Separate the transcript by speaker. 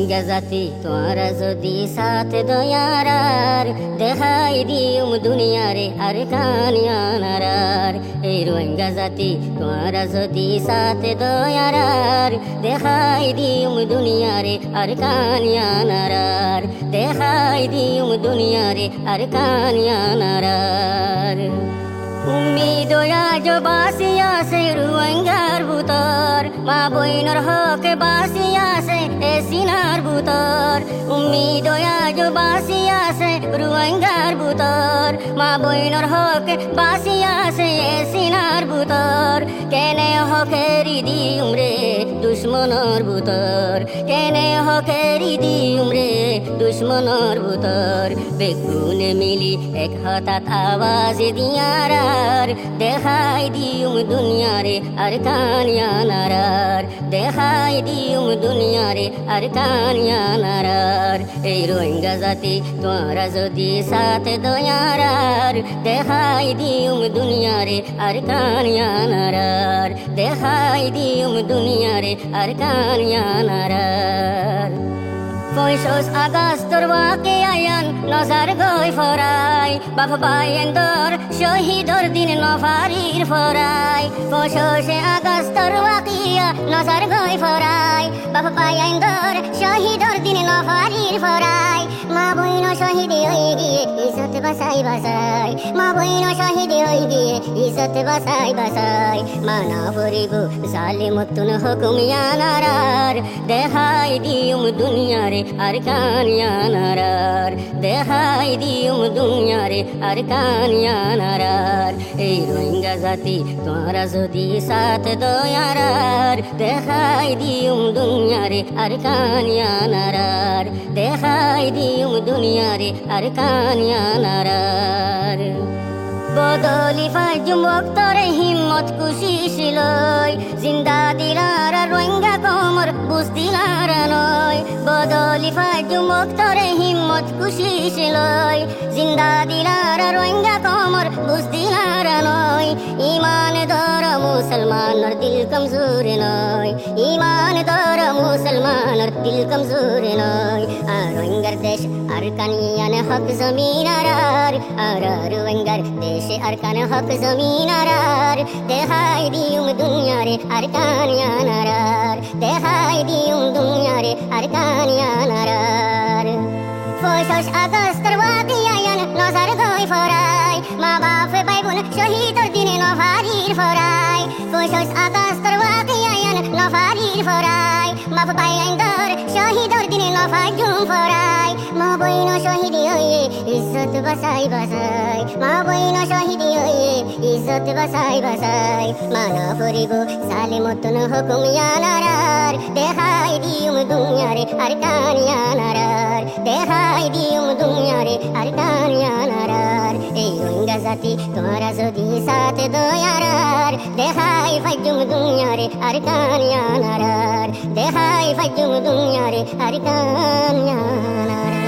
Speaker 1: রোহিঙ্গা জাতি তোমরা যদি সাথে দয়ারার দেখাই দিউম দুনিয়ারে আর কানিয়ানার। এই রোহিঙ্গা জাতি তোমরা যদি সাথে দয়ারার দেখাই দিউম দুনিয়ারে আর কানিয়ানার। দেখাই দিউম দুনিয়ারে আর কানিয়ানার। উম্মিদ আজ বাসি আছে রোহিঙ্গার ভুতর, মা বইনর হক বাসি আছে এ সিনার ভুতর। উম্মিদ আজ বাসি আছে রোহিঙ্গার ভুতর, মা বইনর হক বাসি আছে এ সিনার ভুতর। কেনে হকেরি দিউম রে দুশ্মনর ভুতর, কেনে হকেরি দিউম রে দুশ্মনর ভুতর। বেগুনে মিলি এক হঠাৎ আওয়াজ দিয়ারার দেখাই দিউম দুনিয়ারে আর কানিয়ানার। দেখাই দিউম দুনিয়ারে আর কানিয়ানার। এই রোহিঙ্গা জাতি তোমরা যদি সাথে দয়ারার দেখাই দিউম দুনিয়ারে আর কানিয়ানার। দেখাই দিউম দুনিয়ারে আর কানিয়ানার। 25 আগস্টর ওয়াকে আয়ান নজার গই ফরাই, বাপ বাইন্দর শহীদর দিন নফারির ফরাই। 25 আগস্টর ওয়াকিয়া নজার গই ফরাই, বাপ বাইন্দর শহীদর দিন নফারির ফরাই। মা বইন শহীদ হয়ে গিয়ে ইজ্জত বাসাই বাসাই, মা বইন শহীদ হয়ে গিয়ে ইজ্জত বাসাই বাসাই। মানা পড়িব জালিমতুন হুকুমিয়ানার দেখাই দিউম দুনিয়ারে আর কানিয়ানার। দেখাই দিউম দুনিয়ারে আর কানিয়ানার। এই রোহিঙ্গা জাতি তোমরা যদি সাথে দয়ারার দেখাই দিউম দুনিয়ারে আর কানিয়ানার। দেখাই দিউম দুনিয়ারে আর কানিয়ানার। বদলি ফাজুম বক্তরে হিম্মত কুশিস লয়, জিন্দা দিলার রোহিঙ্গা কমর বুঝ দিলার নয়। বদলি ফাজুম বক্তরে হিম্মত কুশিস লয়, জিন্দা দিলার রোহিঙ্গা কমর বুঝ দিলার নয়। ইমান ধর মুসলমানর দিল কমজোর নয়, ইমান ধর মুসলমানর দিল কমজোর নয়। আর রোহিঙ্গার দেশ আর কানিয়ান হক জমিনার, আর রোহিঙ্গার দেশে আর কান হক জমিনার। দেখাই দিউম দুনিয়ারে আর কানিয়ানার। দেখাই দিউম দুনিয়ারে আর কানিয়ানার। 25 আগস্টর ওয়াকিয়ান নজার গই ফরাই, মা বাপ ভাই বোন শহীদর দিনে নফারির ফরাই। 25 আগস্টর ওয়াকিয়ান নফারির ফরাই, বাপ বাইন্দর শহীদর দিনে নফাজুম ফরাই। মা বইন শহীদ হয়ে ইজ্জত বাসাই বাসাই, মা বইন শহীদ হয়ে ইজ্জত বাসাই বাসাই। মানা পড়িব জালিমতুন হুকুমিয়ানার দেখাই দিউম দুনিয়ারে আর কানিয়ানার। দেখাই দিউম দুনিয়ারে আর কানিয়ানার। এই রোহিঙ্গা জাতি তোমরা যদি সাথে দয়ারার দেখাই ফাজুম দুনিয়ারে আর কানিয়ানার। দেখাই ফাজুম দুনিয়ারে আর কানিয়ানার।